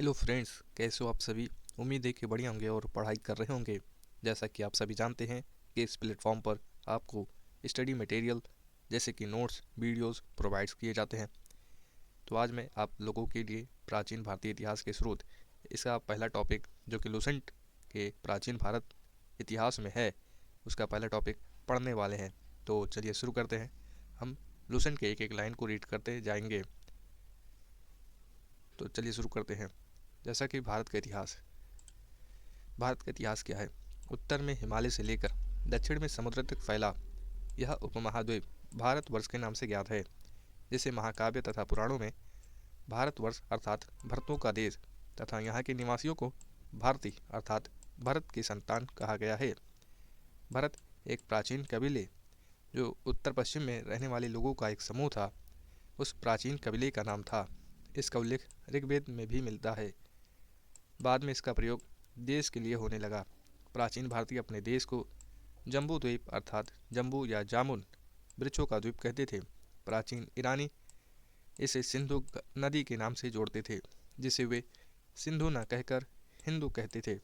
Hello friends, कैसे हो आप सभी। उम्मीद है कि बढ़िया होंगे और पढ़ाई कर रहे होंगे। जैसा कि आप सभी जानते हैं कि इस प्लेटफॉर्म पर आपको स्टडी मटेरियल जैसे कि नोट्स वीडियोस प्रोवाइड्स किए जाते हैं। तो आज मैं आप लोगों के लिए प्राचीन भारतीय इतिहास के स्रोत, इसका पहला टॉपिक जो कि लुसेंट के प्राचीन भारत इतिहास में है, उसका पहला टॉपिक पढ़ने वाले हैं। तो चलिए शुरू करते हैं। हम लुसेंट के एक एक लाइन को रीड करते जाएंगे। तो चलिए शुरू करते हैं। जैसा कि भारत का इतिहास क्या है। उत्तर में हिमालय से लेकर दक्षिण में समुद्र तक फैला यह उपमहाद्वीप भारतवर्ष के नाम से ज्ञात है, जिसे महाकाव्य तथा पुराणों में भारतवर्ष अर्थात भरतों का देश तथा यहाँ के निवासियों को भारती अर्थात भरत की संतान कहा गया है। भरत एक प्राचीन कबीले जो उत्तर पश्चिम में रहने वाले लोगों का एक समूह था, उस प्राचीन कबीले का नाम था। इसका उल्लेख ऋग्वेद में भी मिलता है। बाद में इसका प्रयोग देश के लिए होने लगा। प्राचीन भारतीय अपने देश को जम्बू द्वीप अर्थात जम्बू या जामुन वृक्षों का द्वीप कहते थे। प्राचीन ईरानी इसे सिंधु नदी के नाम से जोड़ते थे, जिसे वे सिंधु न कहकर हिंदू कहते थे।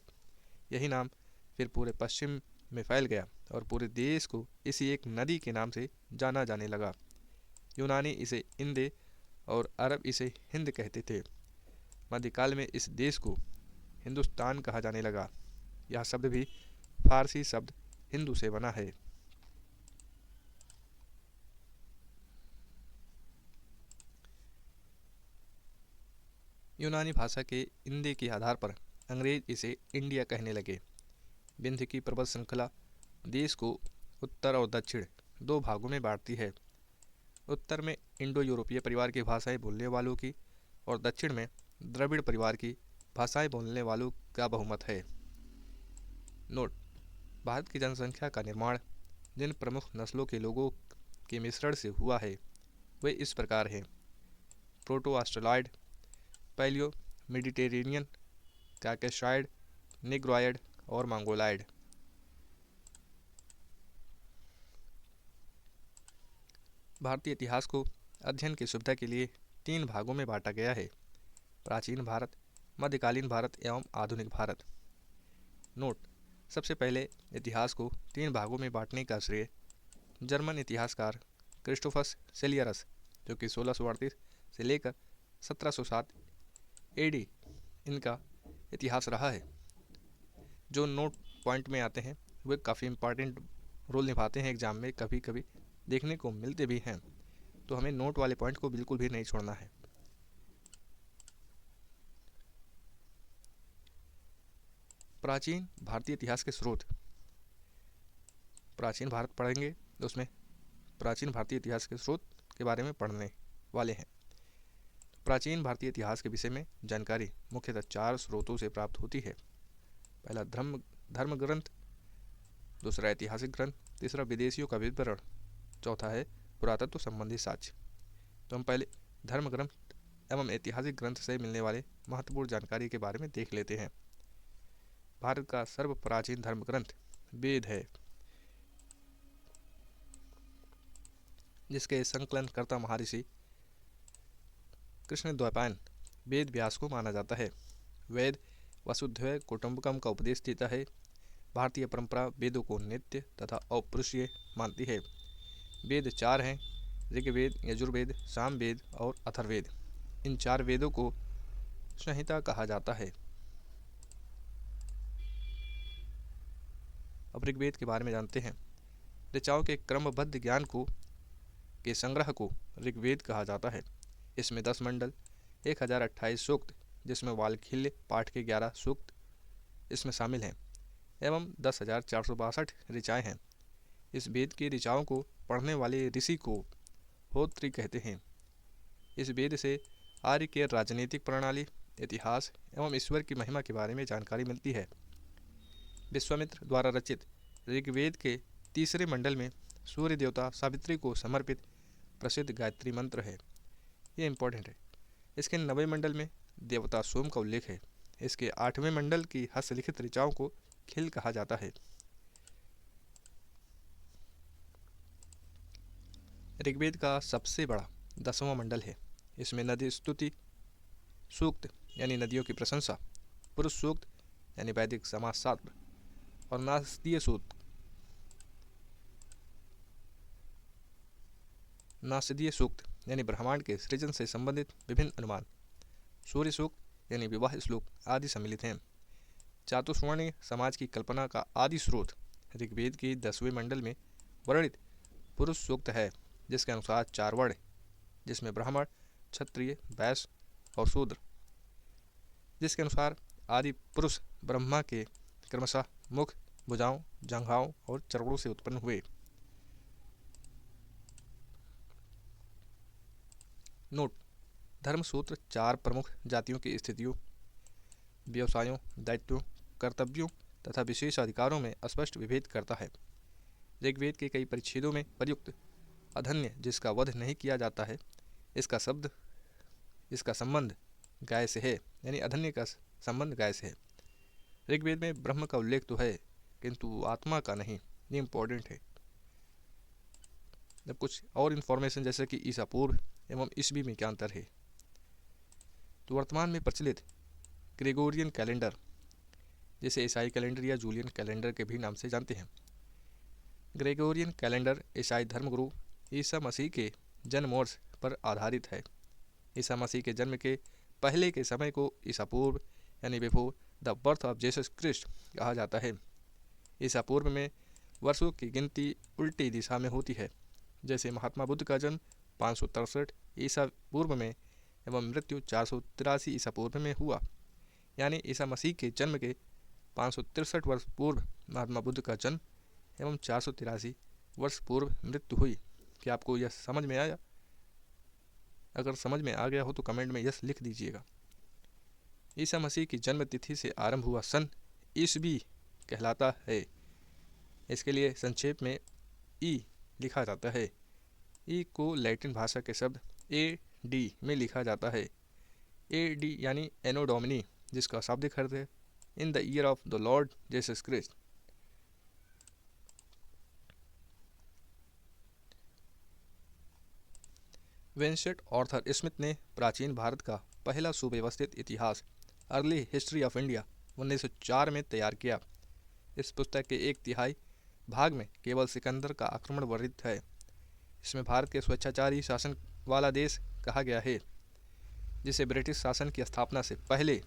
यही नाम फिर पूरे पश्चिम में फैल गया और पूरे देश को इसी एक नदी के नाम से जाना जाने लगा। यूनानी इसे इंदे और अरब इसे हिंद कहते थे। मध्यकाल में इस देश को हिंदुस्तान कहा जाने लगा। यह शब्द भी फारसी शब्द हिंदू से बना है। यूनानी भाषा के इंदे के आधार पर अंग्रेज इसे इंडिया कहने लगे। विंध्य की पर्वत श्रृंखला देश को उत्तर और दक्षिण दो भागों में बांटती है। उत्तर में इंडो यूरोपीय परिवार की भाषाएं बोलने वालों की और दक्षिण में द्रविड़ परिवार की भाषाएं बोलने वालों का बहुमत है। नोट: भारत की जनसंख्या का निर्माण जिन प्रमुख नस्लों के लोगों के मिश्रण से हुआ है वे इस प्रकार हैं: प्रोटो ऑस्ट्रेलॉयड, पैलियो मेडिटेरेनियन, कैकेशॉयड, निग्रोयड और मंगोलायड। भारतीय इतिहास को अध्ययन की सुविधा के लिए तीन भागों में बांटा गया है: प्राचीन भारत, मध्यकालीन भारत एवं आधुनिक भारत। नोट: सबसे पहले इतिहास को तीन भागों में बांटने का श्रेय जर्मन इतिहासकार क्रिस्टोफस सेलियरस, जो कि 1638 से लेकर 1707 एडी इनका इतिहास रहा है। जो नोट पॉइंट में आते हैं वे काफ़ी इम्पॉर्टेंट रोल निभाते हैं, एग्जाम में कभी कभी देखने को मिलते भी हैं, तो हमें नोट वाले पॉइंट को बिल्कुल भी नहीं छोड़ना है। प्राचीन भारतीय इतिहास के स्रोत। प्राचीन भारत पढ़ेंगे तो उसमें प्राचीन भारतीय इतिहास के स्रोत के बारे में पढ़ने वाले हैं। प्राचीन भारतीय इतिहास के विषय में जानकारी मुख्यतः चार स्रोतों से प्राप्त होती है। पहला धर्म ग्रंथ, दूसरा ऐतिहासिक ग्रंथ, तीसरा विदेशियों का विवरण, चौथा है पुरातत्व संबंधी साक्ष्य। तो हम पहले धर्म ग्रंथ एवं ऐतिहासिक ग्रंथ से मिलने वाले महत्वपूर्ण जानकारी के बारे में देख लेते हैं। भारत का सर्व प्राचीन धर्म ग्रंथ वेद है, जिसके संकलनकर्ता महर्षि कृष्णद्वैपायन वेद व्यास को माना जाता है। वेद वसुधैव कुटुंबकम का उपदेश देता है। भारतीय परंपरा वेदों को नित्य तथा अपौरुषीय मानती है। वेद चार हैं: ऋग्वेद, यजुर्वेद, सामवेद और अथर्ववेद। इन चार वेदों को संहिता कहा जाता है। अब ऋग्वेद के बारे में जानते हैं। ऋचाओं के क्रमबद्ध ज्ञान को के संग्रह को ऋग्वेद कहा जाता है। इसमें 10 मंडल, 1028 सूक्त, जिसमें वाल्खील्य पाठ के 11 सूक्त इसमें शामिल हैं, एवं 10,462 ऋचाएँ हैं। इस वेद की ऋचाओं को पढ़ने वाले ऋषि को होत्री कहते हैं। इस वेद से आर्य के राजनीतिक प्रणाली, इतिहास एवं ईश्वर की महिमा के बारे में जानकारी मिलती है। विश्वामित्र द्वारा रचित ऋग्वेद के तीसरे मंडल में सूर्य देवता सावित्री को समर्पित प्रसिद्ध गायत्री मंत्र है। ये इम्पोर्टेंट है। इसके 90वें मंडल में देवता सोम का उल्लेख है। इसके 8वें मंडल की हस्तलिखित ऋचाओं को खिल कहा जाता है। ऋग्वेद का सबसे बड़ा 10वां मंडल है। इसमें नदी स्तुति सूक्त यानी नदियों की प्रशंसा, पुरुष सूक्त यानी वैदिक समाजशास्त्र, और नासदीय सूक्त यानी ब्रह्मांड के सृजन से संबंधित विभिन्न अनुमान, सूर्य सूक्त यानी विवाह श्लोक आदि सम्मिलित हैं। चातुर्वर्णीय समाज की कल्पना का आदि स्रोत ऋग्वेद के 10वें मंडल में वर्णित पुरुष सूक्त है, जिसके अनुसार 4 वर्ण, जिसमें ब्राह्मण, क्षत्रिय, वैश्य और शूद्र, जिसके अनुसार आदि पुरुष ब्रह्मा के क्रमशः मुख, भुजाओं, जंघाओं और चरणों से उत्पन्न हुए। नोट: धर्मसूत्र 4 प्रमुख जातियों की स्थितियों, व्यवसायों, दायित्वों, कर्तव्यों तथा विशेष अधिकारों में स्पष्ट विभेद करता है। ऋग्वेद के कई परिच्छेदों में प्रयुक्त अधन्य, जिसका वध नहीं किया जाता है, इसका संबंध गाय से है, यानी अधन्य का संबंध गाय से है। ऋग्वेद में ब्रह्म का उल्लेख तो है, किंतु आत्मा का नहीं। ये इम्पोर्टेंट है। जब कुछ और इन्फॉर्मेशन, जैसे कि ईसा पूर्व एवं ईस्वी में क्या अंतर है, तो वर्तमान में प्रचलित ग्रेगोरियन कैलेंडर, जिसे ईसाई कैलेंडर या जूलियन कैलेंडर के भी नाम से जानते हैं। ग्रेगोरियन कैलेंडर ईसाई धर्मगुरु ईसा मसीह के जन्म वर्ष पर आधारित है। ईसा मसीह के जन्म के पहले के समय को ईसा पूर्व यानी before the birth of Jesus Christ कहा जाता है। ईसा पूर्व में वर्षों की गिनती उल्टी दिशा में होती है, जैसे महात्मा बुद्ध का जन्म 563 ईसा पूर्व में एवं मृत्यु 483 ईसा पूर्व में हुआ। यानी ईसा मसीह के जन्म के 563 वर्ष पूर्व महात्मा बुद्ध का जन्म एवं 483 वर्ष पूर्व मृत्यु हुई। क्या आपको यह समझ में आया? अगर समझ में आ गया हो तो कमेंट में यस लिख दीजिएगा। ईसा मसीह की जन्म तिथि से आरंभ हुआ सन ईसवी कहलाता है। इसके लिए संक्षेप में ई लिखा जाता है। ई को लैटिन भाषा के शब्द ए डी में लिखा जाता है। ए डी यानी एनो डोमिनी, जिसका शाब्दिक अर्थ है in the year of the Lord Jesus Christ. Vincent Arthur Smith ने प्राचीन भारत का पहला सुव्यवस्थित इतिहास अर्ली हिस्ट्री ऑफ इंडिया 1904 में तैयार किया। इस पुस्तक के 1/3 भाग में केवल सिकंदर का आक्रमण वर्णित है। इसमें भारत के स्वेच्छाचारी शासन वाला देश कहा गया है, जिसे ब्रिटिश शासन की स्थापना से पहले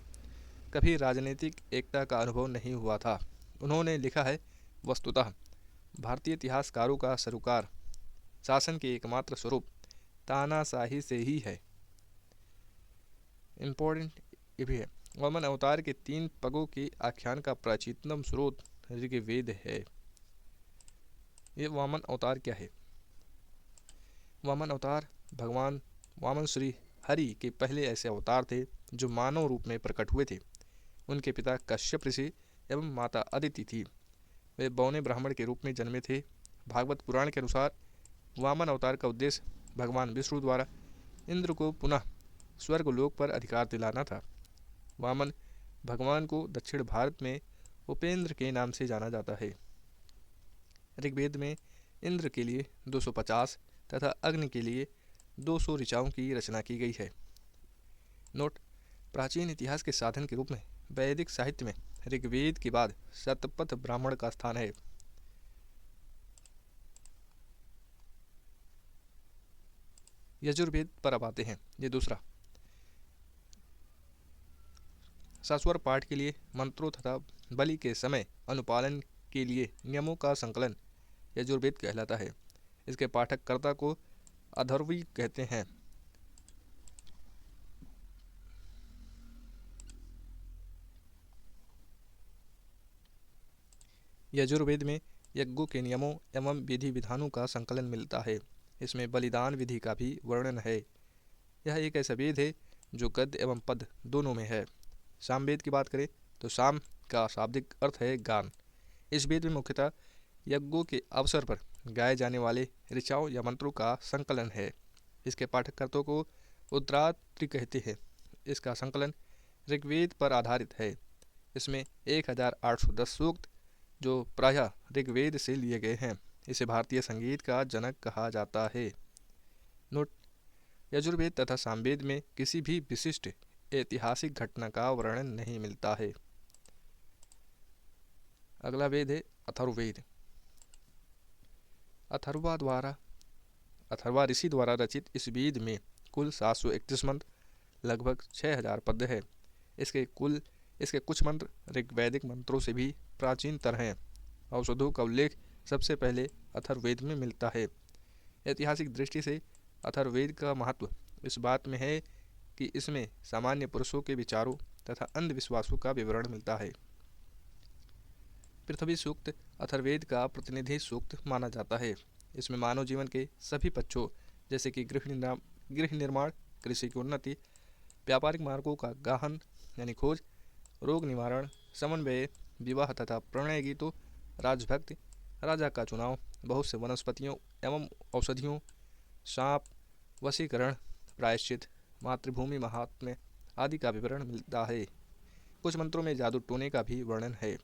कभी राजनीतिक एकता का अनुभव नहीं हुआ था। उन्होंने लिखा है, वस्तुतः भारतीय इतिहासकारों का सरोकार शासन के एकमात्र स्वरूप तानाशाही से ही है। इम्पोर्टेंट ये भी है, वामन अवतार के 3 पगों के आख्यान का प्राचीनतम स्रोत ऋग्वेद है। ये वामन अवतार क्या है? वामन अवतार भगवान वामन श्री हरि के पहले ऐसे अवतार थे जो मानव रूप में प्रकट हुए थे। उनके पिता कश्यप ऋषि एवं माता अदिति थी। वे बौने ब्राह्मण के रूप में जन्मे थे। भागवत पुराण के अनुसार वामन अवतार का उद्देश्य भगवान विष्णु द्वारा इंद्र को पुनः स्वर्गलोक पर अधिकार दिलाना था। वामन भगवान को दक्षिण भारत में उपेंद्र के नाम से जाना जाता है। ऋग्वेद में इंद्र के लिए 250 तथा अग्नि के लिए 200 ऋचाओं की रचना की गई है। नोट: प्राचीन इतिहास के साधन के रूप में वैदिक साहित्य में ऋग्वेद के बाद शतपथ ब्राह्मण का स्थान है। यजुर्वेद पर अब आते हैं। ये दूसरा। शाश्वर पाठ के लिए मंत्रों तथा बलि के समय अनुपालन के लिए नियमों का संकलन यजुर्वेद कहलाता है। इसके पाठककर्ता को अथर्वी कहते हैं। यजुर्वेद में यज्ञों के नियमों एवं विधि विधानों का संकलन मिलता है। इसमें बलिदान विधि का भी वर्णन है। यह एक ऐसा वेद है जो गद्य एवं पद दोनों में है। सामवेद की बात करें तो साम का शाब्दिक अर्थ है गान। इस वेद में मुख्यतः यज्ञों के अवसर पर गाए जाने वाले ऋचाओं या मंत्रों का संकलन है। इसके पाठककर्ता को उद्रात्री कहते हैं। इसका संकलन ऋग्वेद पर आधारित है। इसमें 1810 सूक्त जो प्रायः ऋग्वेद से लिए गए हैं। इसे भारतीय संगीत का जनक कहा जाता है। नोट: यजुर्वेद तथा सामवेद में किसी भी विशिष्ट ऐतिहासिक घटना का वर्णन नहीं मिलता है। अगला वेद है अथर्ववेद। अथर्वा अथर्वा ऋषि द्वारा रचित इस वेद में कुल 731 मंत्र, लगभग 6000 पद है। इसके कुछ मंत्र ऋग्वैदिक मंत्रों से भी प्राचीनतर हैं। औषधों का उल्लेख सबसे पहले अथर्ववेद में मिलता है। ऐतिहासिक दृष्टि से अथर्ववेद का महत्व इस बात में है कि इसमें सामान्य पुरुषों के विचारों तथा अंधविश्वासों का विवरण मिलता है। पृथ्वी सूक्त अथर्ववेद का प्रतिनिधि सूक्त माना जाता है। इसमें मानव जीवन के सभी पक्षों जैसे कि गृह निर्माण, कृषि की उन्नति, व्यापारिक मार्गों का गहन यानी खोज, रोग निवारण, समन्वय, विवाह तथा प्रणय गीतों, राजभक्ति, राजा का चुनाव, बहुत से वनस्पतियों एवं औषधियों, सांप, वशीकरण, प्रायश्चित, मातृभूमि महात्म्य आदि का विवरण मिलता है। कुछ मंत्रों में जादू टोने का भी वर्णन है।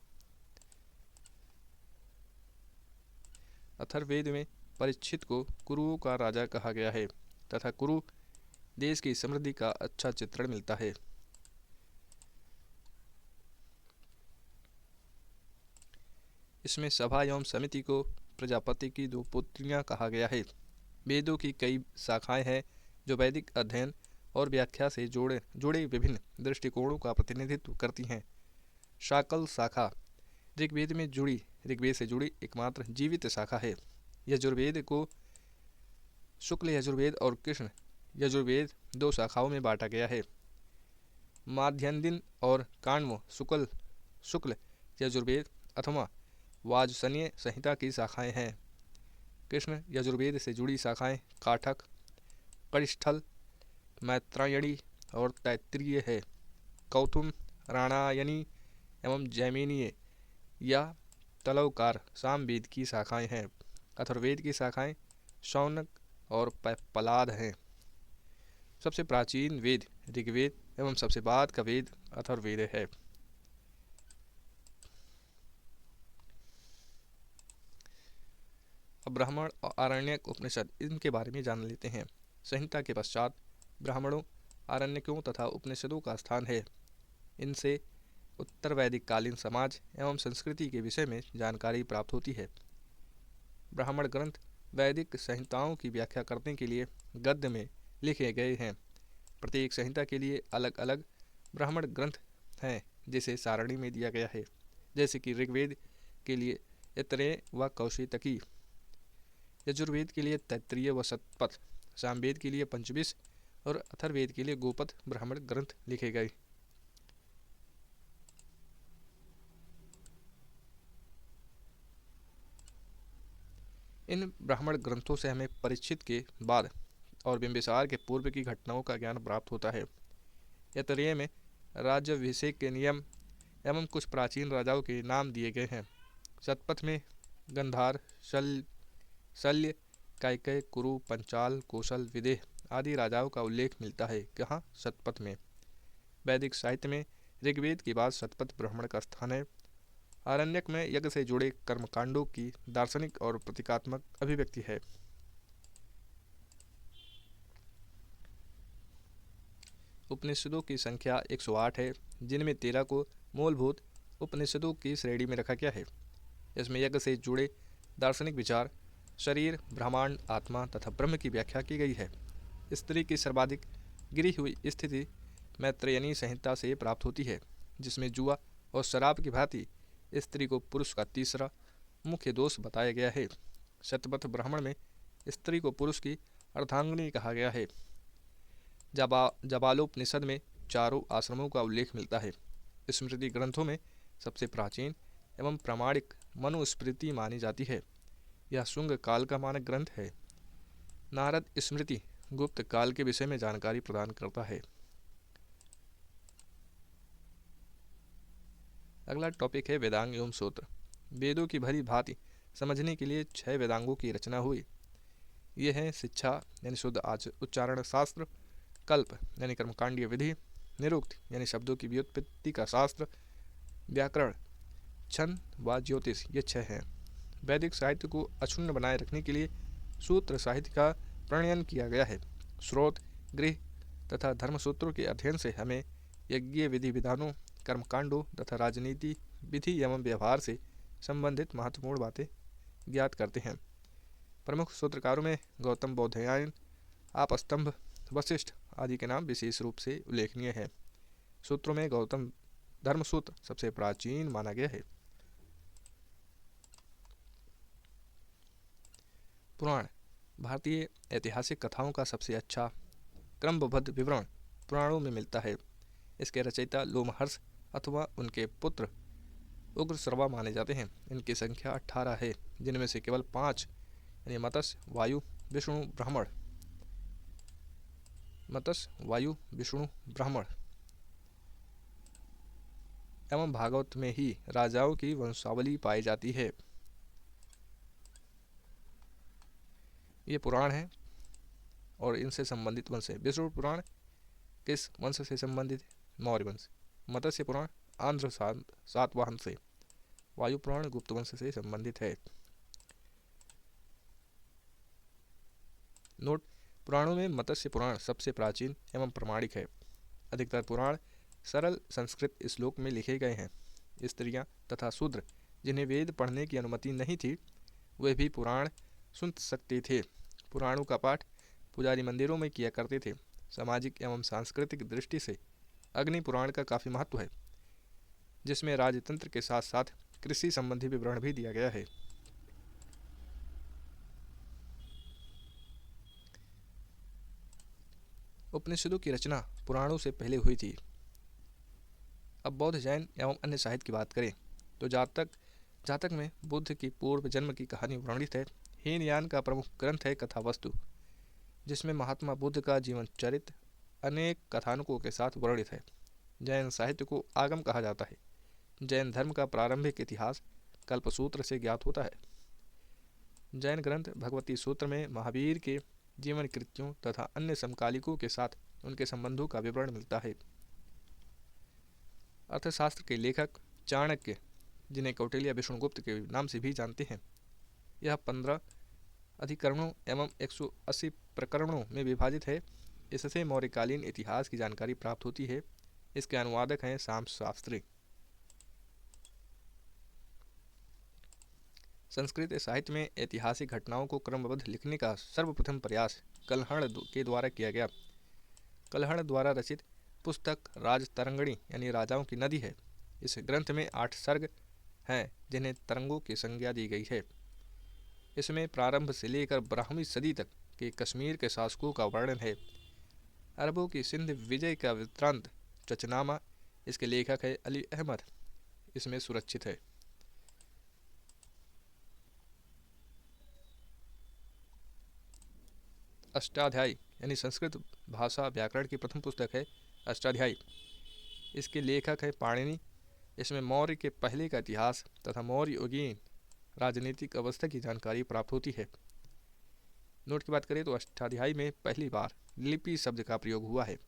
अथर्ववेद में परीक्षित को कुरुओं का राजा कहा गया है तथा कुरु देश की समृद्धि का अच्छा चित्रण मिलता है। इसमें सभा एवं समिति को प्रजापति की 2 पुत्रियां कहा गया है। वेदों की कई शाखाएं हैं जो वैदिक अध्ययन और व्याख्या से जुड़े विभिन्न दृष्टिकोणों का प्रतिनिधित्व करती हैं। शाकल शाखा ऋग्वेद से जुड़ी एकमात्र जीवित शाखा है। यजुर्वेद को शुक्ल यजुर्वेद और कृष्ण यजुर्वेद 2 शाखाओं में बांटा गया है। माध्यन्दिन और काण्व शुक्ल यजुर्वेद अथवा वाजसनेय संहिता की शाखाएं हैं। कृष्ण यजुर्वेद से जुड़ी शाखाएं काठक, करिष्ठल, मैत्रायणी और तैत्तिरीय है। कौथुम, राणायनी एवं जैमिनीय या तलवकार सामवेद की शाखाएं हैं। अथर्ववेद की शाखाएं शौनक और पलाद हैं। सबसे प्राचीन वेद ऋग्वेद एवं सबसे बाद का वेद अथर्ववेद है। अब ब्राह्मण और आरण्यक उपनिषद, इनके बारे में जान लेते हैं। संहिता के पश्चात ब्राह्मणों, आरण्यकों तथा उपनिषदों का स्थान है। इनसे उत्तर वैदिक कालीन समाज एवं संस्कृति के विषय में जानकारी प्राप्त होती है। ब्राह्मण ग्रंथ वैदिक संहिताओं की व्याख्या करने के लिए गद्य में लिखे गए हैं। प्रत्येक संहिता के लिए अलग अलग ब्राह्मण ग्रंथ हैं जिसे सारणी में दिया गया है। जैसे कि ऋग्वेद के लिए ऐतरेय व कौशितकी, यजुर्वेद के लिए तैत्तिरीय व शतपथ, सामवेद के लिए पंचविश और अथर्ववेद के लिए गोपथ ब्राह्मण ग्रंथ लिखे गए। इन ब्राह्मण ग्रंथों से हमें परीक्षित के बाद और बिंबिसार के पूर्व की घटनाओं का ज्ञान प्राप्त होता है। ऐतरेय में राज्याभिषेक के नियम एवं कुछ प्राचीन राजाओं के नाम दिए गए हैं। शतपथ में गंधार, शल्य, कैकेय, कुरु, पंचाल, कौशल, विदेह आदि राजाओं का उल्लेख मिलता है। कहाँ? शतपथ में। वैदिक साहित्य में ऋग्वेद के बाद शतपथ ब्राह्मण का स्थान है। आरण्यक में यज्ञ से जुड़े कर्मकांडों की दार्शनिक और प्रतीकात्मक अभिव्यक्ति है। उपनिषदों की संख्या 108 है, जिनमें 13 को मूलभूत उपनिषदों की श्रेणी में रखा गया है। इसमें यज्ञ से जुड़े दार्शनिक विचार, शरीर, ब्रह्मांड, आत्मा तथा ब्रह्म की व्याख्या की गई है। स्त्री की सर्वाधिक गिरी हुई स्थिति मैत्रेयनी संहिता से प्राप्त होती है, जिसमें जुआ और शराब की भांति स्त्री को पुरुष का तीसरा मुख्य दोष बताया गया है। शतपथ ब्राह्मण में स्त्री को पुरुष की अर्धांगिनी कहा गया है। जाबालोपनिषद में 4 आश्रमों का उल्लेख मिलता है। स्मृति ग्रंथों में सबसे प्राचीन एवं प्रामाणिक मनुस्मृति मानी जाती है। यह शुंग काल का मानक ग्रंथ है। नारद स्मृति गुप्त काल के विषय में जानकारी प्रदान करता है। अगला टॉपिक है वेदांग एवं सूत्र। वेदों की भली भांति समझने के लिए 6 वेदांगों की रचना हुई। ये हैं शिक्षा यानी शुद्ध उच्चारण शास्त्र, कल्प यानी कर्मकांडीय विधि, निरुक्त यानी शब्दों की व्युत्पत्ति का शास्त्र, व्याकरण, छंद व ज्योतिष, ये 6 हैं। वैदिक साहित्य को अक्षुण्ण बनाए रखने के लिए सूत्र साहित्य का प्रणयन किया गया है। स्रोत, गृह तथा धर्मसूत्रों के अध्ययन से हमें यज्ञीय विधि विधानों, कर्मकांडों तथा राजनीति विधि एवं व्यवहार से संबंधित महत्वपूर्ण बातें ज्ञात करते हैं। प्रमुख सूत्रकारों में गौतम बौधायन, आपस्तंभ, वशिष्ठ आदि के नाम विशेष रूप से उल्लेखनीय है। सूत्रों में गौतम धर्मसूत्र सबसे प्राचीन माना गया है। पुराण भारतीय ऐतिहासिक कथाओं का सबसे अच्छा क्रमबद्ध विवरण पुराणों में मिलता है। इसके रचयिता लोमहर्ष अथवा उनके पुत्र उग्रश्रवा माने जाते हैं। इनकी संख्या 18 है, जिनमें से केवल 5 यानी मत्स्य, वायु, विष्णु, ब्राह्मण एवं भागवत में ही राजाओं की वंशावली पाई जाती है। ये पुराण है और इनसे संबंधित वंश है। विष्णु पुराण किस वंश से संबंधित है? मौर्य वंश। मत्स्य पुराण आंध्र सातवाहन से। वायु पुराण गुप्त वंश से संबंधित है। नोट: पुराणों में मत्स्य पुराण सबसे प्राचीन एवं प्रमाणिक है। अधिकतर पुराण सरल संस्कृत श्लोक में लिखे गए हैं। स्त्रियां तथा शूद्र जिन्हें वेद पढ़ने की अनुमति नहीं थी, वे भी पुराण सुन सकते थे। पुराणों का पाठ पुजारी मंदिरों में किया करते थे। सामाजिक एवं सांस्कृतिक दृष्टि से अग्नि पुराण का काफ़ी महत्व है, जिसमें राजतंत्र के साथ साथ कृषि संबंधी विवरण भी दिया गया है। उपनिषदों की रचना पुराणों से पहले हुई थी। अब बौद्ध, जैन एवं अन्य साहित्य की बात करें तो जातक में बुद्ध की पूर्व जन्म की कहानी वर्णित है। हीनयान का प्रमुख ग्रंथ है कथावस्तु, जिसमें महात्मा बुद्ध का जीवन चरित्र अनेक कथानकों के साथ वर्णित है। जैन साहित्य को आगम कहा जाता है। जैन धर्म का प्रारंभिक इतिहास कल्पसूत्र से ज्ञात होता है। जैन ग्रंथ भगवती सूत्र में महावीर के जीवन कृत्यों तथा अन्य समकालिकों के साथ उनके संबंधों का विवरण मिलता है। अर्थशास्त्र के लेखक चाणक्य, जिन्हें कौटिल्य विष्णुगुप्त के नाम से भी जानते हैं, यह 15 अधिकरणों एवं 180 प्रकरणों में विभाजित है। इससे मौर्यकालीन इतिहास की जानकारी प्राप्त होती है। इसके अनुवादक हैं शाम शास्त्री। संस्कृत साहित्य में ऐतिहासिक घटनाओं को क्रमबद्ध लिखने का सर्वप्रथम प्रयास कल्हण के द्वारा किया गया। कल्हण द्वारा रचित पुस्तक राजतरंगिणी यानी राजाओं की नदी है। इस ग्रंथ में 8 सर्ग हैं, जिन्हें तरंगों की संज्ञा दी गई है। इसमें प्रारंभ से लेकर 12वीं सदी तक के कश्मीर के शासकों का वर्णन है। अरबों की सिंध विजय का वृत्तांत चचनामा, इसके लेखक है अली अहमद, इसमें सुरक्षित है। अष्टाध्यायी यानी संस्कृत भाषा व्याकरण की प्रथम पुस्तक है अष्टाध्यायी। इसके लेखक है पाणिनि। इसमें मौर्य के पहले का इतिहास तथा मौर्य युगीन राजनीतिक अवस्था की जानकारी प्राप्त होती है। नोट की बात करें तो अष्टाध्यायी में पहली बार लिपि शब्द का प्रयोग हुआ है।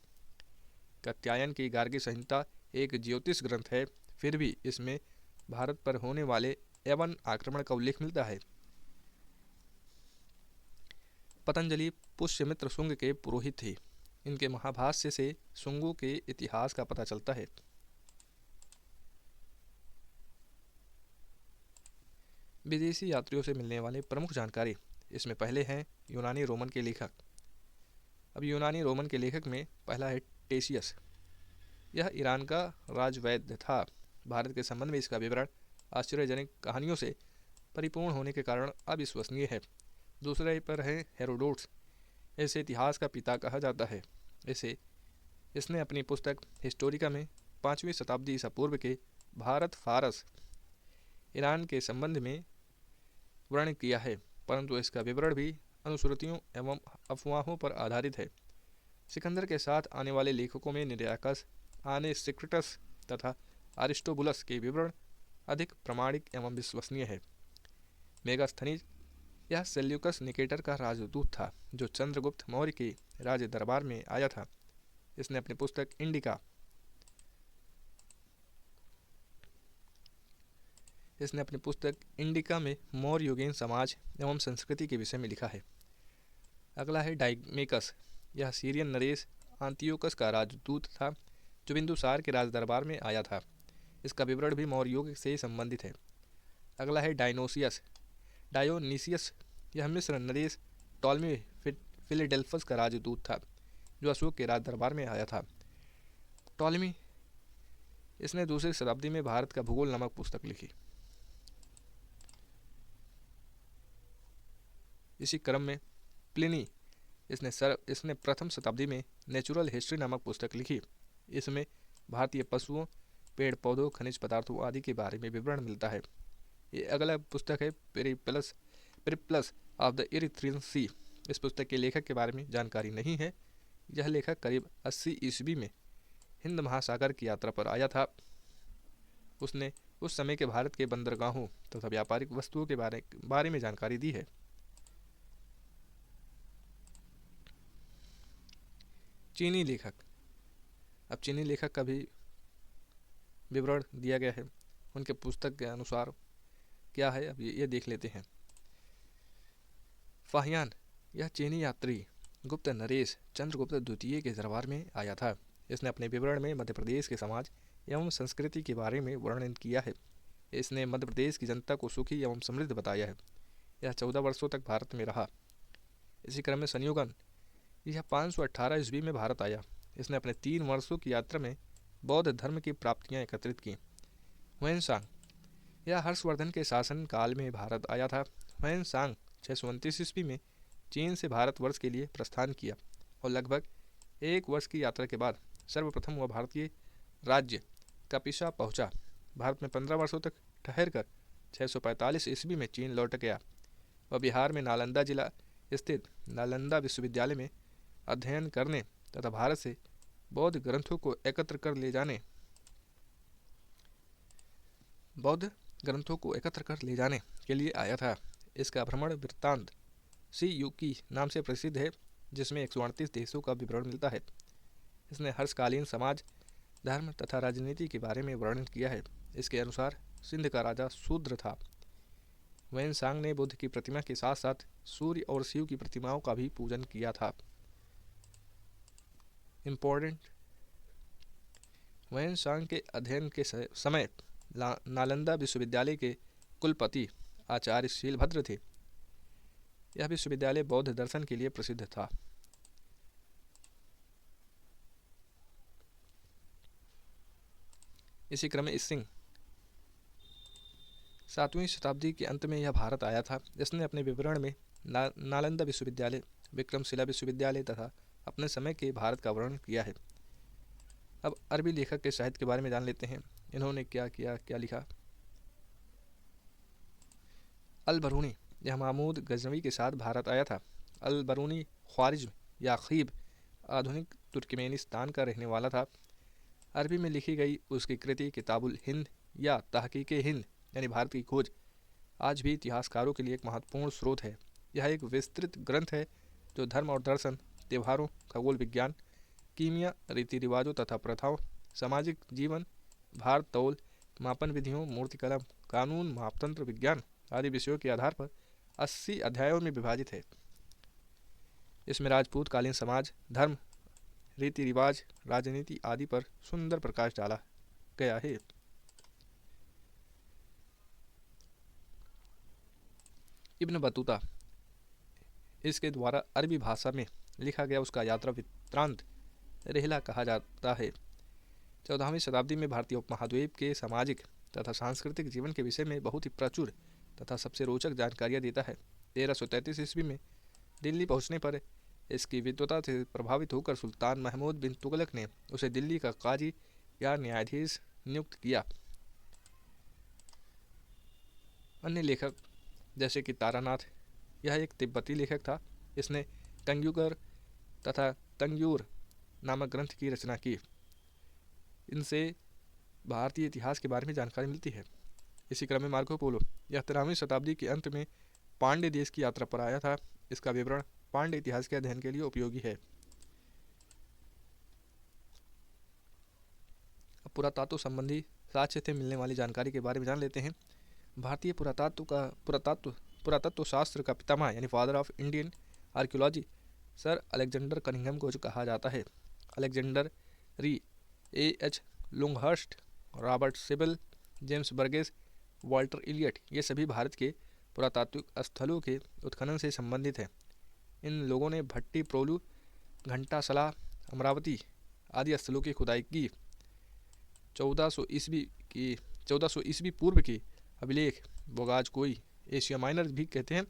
कात्यायन की गार्गी संहिता एक ज्योतिष ग्रंथ है, फिर भी इसमें भारत पर होने वाले यवन आक्रमण का उल्लेख मिलता है। पतंजलि पुष्यमित्र शुंग के पुरोहित थे। इनके महाभाष्य से शुंगों के इतिहास का पता चलता है। विदेशी यात्रियों से मिलने वाले प्रमुख जानकारी इसमें पहले हैं यूनानी रोमन के लेखक। अब यूनानी रोमन के लेखक में पहला है टेशियस। यह ईरान का राजवैद्य था। भारत के संबंध में इसका विवरण आश्चर्यजनक कहानियों से परिपूर्ण होने के कारण अविश्वसनीय है। दूसरे पर है हेरोडोट्स। इसे इतिहास का पिता कहा जाता है। इसने अपनी पुस्तक हिस्टोरिका में 5वीं शताब्दी ईसा पूर्व के भारत, फारस, ईरान के संबंध में वर्णन किया है, परंतु इसका विवरण भी अनुश्रुतियों एवं अफवाहों पर आधारित है। सिकंदर के साथ आने वाले लेखकों में निराकस, आनेसिक्रिटस तथा अरिस्टोबुलस के विवरण अधिक प्रमाणिक एवं विश्वसनीय है। मेगास्थनीज, यह सेल्यूकस निकेटर का राजदूत था, जो चंद्रगुप्त मौर्य के राज दरबार में आया था। इसने अपनी पुस्तक इंडिका में मौर्य युगीन समाज एवं संस्कृति के विषय में लिखा है। अगला है डाइमेकस। यह सीरियन नरेश आंतियोकस का राजदूत था। जो बिंदुसार के राज दरबार में आया था। इसका विवरण भी मौर्य युग से संबंधित है। अगला है डायोनीसियस। यह मिस्र नरेश टॉलमी फिलेडेल्फस का राजदूत था, जो अशोक के राज दरबार में आया था। टॉलमी, इसने दूसरी शताब्दी में भारत का भूगोल नामक पुस्तक लिखी। इसी क्रम में प्लिनी, इसने प्रथम शताब्दी में नेचुरल हिस्ट्री नामक पुस्तक लिखी। इसमें भारतीय पशुओं, पेड़ पौधों, खनिज पदार्थों आदि के बारे में विवरण मिलता है। ये अगला पुस्तक है पेरिप्लस ऑफ द इरिथ्रियन सी। इस पुस्तक के लेखक के बारे में जानकारी नहीं है। यह लेखक करीब 80 ईस्वी में हिंद महासागर की यात्रा पर आया था। उसने उस समय के भारत के बंदरगाहों तथा व्यापारिक वस्तुओं के बारे में जानकारी दी है। चीनी लेखक। अब चीनी लेखक का भी विवरण दिया गया है। उनके पुस्तक के अनुसार क्या है, अब ये देख लेते हैं। फाहियान, यह चीनी यात्री गुप्त नरेश चंद्रगुप्त द्वितीय के दरबार में आया था। इसने अपने विवरण में मध्य प्रदेश के समाज एवं संस्कृति के बारे में वर्णन किया है। इसने मध्य प्रदेश की जनता को सुखी एवं समृद्ध बताया है। यह 14 वर्षों तक भारत में रहा। इसी क्रम में संयोगन, यह 518 ईस्वी में भारत आया। इसने अपने 3 वर्षों की यात्रा में बौद्ध धर्म की प्राप्तियां एकत्रित की। हुएनसांग, यह हर्षवर्धन के शासन काल में भारत आया था। हुएनसांग 629 ईस्वी में चीन से भारतवर्ष के लिए प्रस्थान किया और लगभग 1 वर्ष की यात्रा के बाद सर्वप्रथम वह भारतीय राज्य कपिसा पहुंचा। भारत में 15 वर्षों तक ठहरकर 645 ईस्वी में चीन लौट गया। वह बिहार में नालंदा जिला स्थित नालंदा विश्वविद्यालय में अध्ययन करने तथा भारत से बौद्ध ग्रंथों को एकत्र कर ले जाने के लिए आया था। इसका भ्रमण वृत्तांत सी युकी नाम से प्रसिद्ध है, जिसमें 138 देशों का विवरण मिलता है। इसने हर्षकालीन समाज, धर्म तथा राजनीति के बारे में वर्णन किया है। इसके अनुसार सिंध का राजा शूद्र था। वेनसांग ने बुद्ध की प्रतिमा के साथ साथ सूर्य और शिव की प्रतिमाओं का भी पूजन किया था। इम्पोर्टेंट, वेनसांग के अध्ययन के समय नालंदा विश्वविद्यालय के कुलपति आचार्य शीलभद्र थे। यह विश्वविद्यालय बौद्ध दर्शन के लिए प्रसिद्ध था। इसी क्रम में सिंह 7वीं शताब्दी के अंत में यह भारत आया था। इसने अपने विवरण में नालंदा विश्वविद्यालय, विक्रमशिला विश्वविद्यालय तथा अपने समय के भारत का वर्णन किया है। अब अरबी लेखक के साहित्य के बारे में जान लेते हैं। इन्होंने क्या किया, क्या लिखा। अल बरूनी, यह महमूद गजनवी के साथ भारत आया था। अल बरूनी ख्वारिज्म या खीब आधुनिक तुर्कमेनिस्तान का रहने वाला था। अरबी में लिखी गई उसकी कृति किताबुल हिंद या तहकीक हिंद यानी भारत की खोज आज भी इतिहासकारों के लिए एक महत्वपूर्ण स्रोत है। यह एक विस्तृत ग्रंथ है जो धर्म और दर्शन, त्योहारों, खगोल विज्ञान, कीमिया, रीति रिवाजों तथा प्रथाओं, सामाजिक जीवन, भार तौल, मापन विधियों, मूर्तिकला, कानून, मापतंत्र विज्ञान आदि विषयों के आधार पर 80 अध्यायों में विभाजित है। इसमें राजपूत कालीन समाज, धर्म, रीति रिवाज, राजनीति आदि पर सुंदर प्रकाश डाला गया है। इब्न बतूता, इसके द्वारा अरबी भाषा में लिखा गया उसका यात्रा वृत्तांत रेहला कहा जाता है। 14वीं शताब्दी में भारतीय उपमहाद्वीप के सामाजिक तथा सांस्कृतिक जीवन के विषय में बहुत ही प्रचुर तथा सबसे रोचक जानकारियाँ देता है। 1333 ईस्वी में दिल्ली पहुँचने पर इसकी विद्वता से प्रभावित होकर सुल्तान महमूद बिन तुगलक ने उसे दिल्ली का काजी या न्यायाधीश नियुक्त किया। अन्य लेखक जैसे कि तारानाथ, यह एक तिब्बती लेखक था। इसने कंग्यूगर तथा तंग्यूर नामक ग्रंथ की रचना की। इनसे भारतीय इतिहास के बारे में जानकारी मिलती है। इसी क्रम में मार्को पोलो, यह 13वीं शताब्दी के अंत में पांड्य देश की यात्रा पर आया था। इसका विवरण पांड्य इतिहास के अध्ययन के लिए उपयोगी है। अब पुरातत्व संबंधी साक्ष्य से मिलने वाली जानकारी के बारे में जान लेते हैं। भारतीय पुरातत्व शास्त्र का पितामह यानी father of Indian archaeology sir Alexander Cunningham को जो कहा जाता है। Alexander Rea A.H. Longhurst, Robert Sewell, James Burgess, Walter Elliot, ये सभी भारत के पुरातात्विक स्थलों के उत्खनन से संबंधित हैं। इन लोगों ने भट्टी प्रोलू, घंटासला, अमरावती आदि स्थलों की खुदाई की। 1400 ईस्वी पूर्व के अभिलेख बोगाजकोई, एशिया माइनर भी कहते हैं,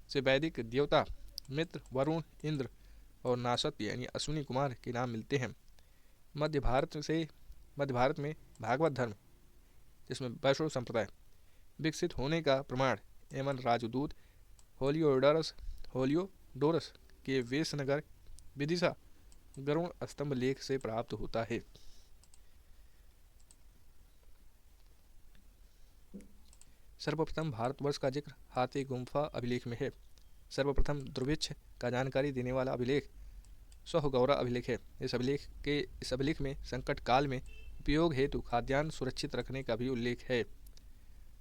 से वैदिक देवता मित्र, वरुण, इंद्र और नासत्य यानी अश्विनी कुमार के नाम मिलते हैं। मध्य भारत में भागवत धर्म, जिसमें वैष्णव संप्रदाय विकसित होने का प्रमाण एमन राजदूत होलियोडोरस के वेशनगर विदिशा गरुण स्तंभ लेख से प्राप्त होता है। सर्वप्रथम भारतवर्ष का जिक्र हाथी गुम्फा अभिलेख में है। सर्वप्रथम दुर्भिक्ष का जानकारी देने वाला अभिलेख स्वहगौरा अभिलेख है। इस अभिलेख में संकट काल में उपयोग हेतु खाद्यान्न सुरक्षित रखने का भी उल्लेख है।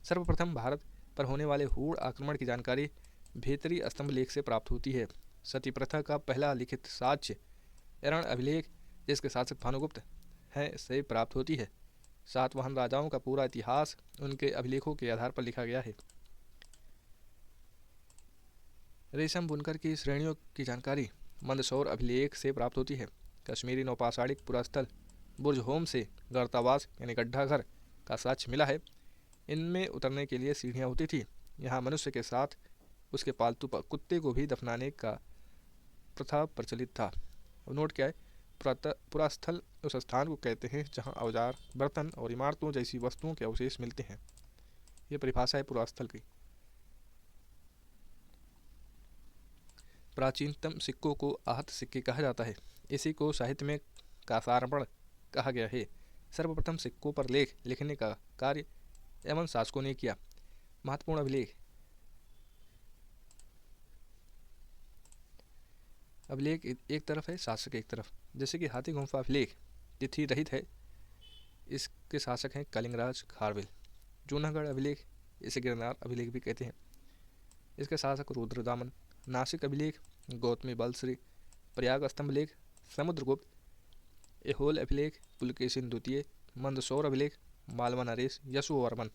सर्वप्रथम भारत पर होने वाले हूण आक्रमण की जानकारी भेतरी स्तंभ लेख से प्राप्त होती है। सती प्रथा का पहला लिखित साक्ष्य एरण अभिलेख, जिसके शासक भानुगुप्त हैं, से प्राप्त होती है। सातवाहन राजाओं का पूरा इतिहास उनके अभिलेखों के आधार पर लिखा गया है। रेशम बुनकर की श्रेणियों की जानकारी मंदसौर अभिलेख से प्राप्त होती है। कश्मीरी नौपाषाणिक पुरास्थल बुर्ज होम से गर्तावास यानी गड्ढा घर का साक्ष्य मिला है। इनमें उतरने के लिए सीढ़ियाँ होती थी। यहाँ मनुष्य के साथ उसके पालतू कुत्ते को भी दफनाने का प्रथा प्रचलित था। अब नोट क्या है, पुरास्थल उस स्थान को कहते हैं जहाँ औजार, बर्तन और इमारतों जैसी वस्तुओं के अवशेष मिलते हैं। ये परिभाषा है पुरास्थल की। प्राचीनतम सिक्कों को आहत सिक्के कहा जाता है। इसी को साहित्य में कासार्पण कहा गया है। सर्वप्रथम सिक्कों पर लेख लिखने का कार्य एवं शासकों ने किया। महत्वपूर्ण अभिलेख एक तरफ है, शासक एक तरफ। जैसे कि हाथी गुम्फा अभिलेख तिथि रहित है। इसके शासक हैं कलिंगराज खारवेल। जूनागढ़ अभिलेख, इसे गिरनार अभिलेख भी कहते हैं, इसके शासक रुद्रदामन। नासिक अभिलेख गौतमी बलश्री। प्रयाग स्तंभ लेख समुद्रगुप्त। एहोल अभिलेख पुलकेशिन द्वितीय। मंदसौर अभिलेख मालवा नरेश यशोवर्मन।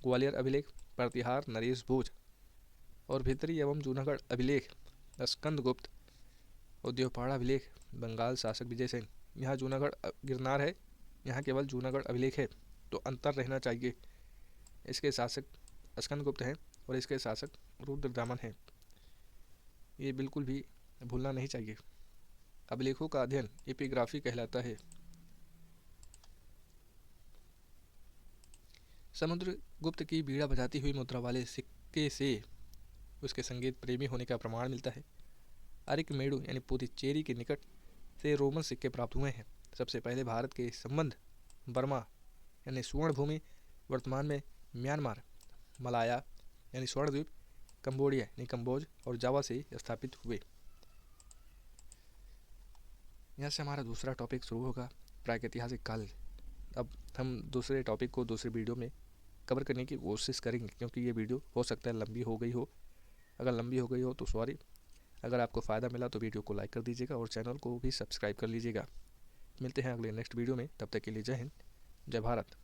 ग्वालियर अभिलेख प्रतिहार नरेश भोज। और भितरी एवं जूनागढ़ अभिलेख स्कंदगुप्त। और देवपाड़ा अभिलेख बंगाल शासक विजय सेन। यहाँ जूनागढ़ गिरनार है, यहाँ केवल जूनागढ़ अभिलेख है, तो अंतर रहना चाहिए। इसके शासक स्कंदगुप्त हैं और इसके शासक रुद्रदामन हैं। ये बिल्कुल भी भूलना नहीं चाहिए। अभिलेखों का अध्ययन एपिग्राफी कहलाता है। समुद्रगुप्त की बीड़ा बजाती हुई मुद्रा वाले सिक्के से उसके संगीत प्रेमी होने का प्रमाण मिलता है। अरिकमेडु यानी पुदुचेरी के निकट से रोमन सिक्के प्राप्त हुए हैं। सबसे पहले भारत के संबंध बर्मा यानी स्वर्ण भूमि, वर्तमान में म्यांमार, मलाया यानी स्वर्णद्वीप, कंबोडिया यानी कम्बोज और जावा से स्थापित हुए। यहाँ से हमारा दूसरा टॉपिक शुरू होगा, प्रागैतिहासिक काल। अब हम दूसरे टॉपिक को दूसरे वीडियो में कवर करने की कोशिश करेंगे, क्योंकि ये वीडियो हो सकता है लंबी हो गई हो। अगर लंबी हो गई हो तो सॉरी। अगर आपको फ़ायदा मिला तो वीडियो को लाइक कर दीजिएगा और चैनल को भी सब्सक्राइब कर लीजिएगा। मिलते हैं अगले नेक्स्ट वीडियो में। तब तक के लिए जय हिंद, जय भारत।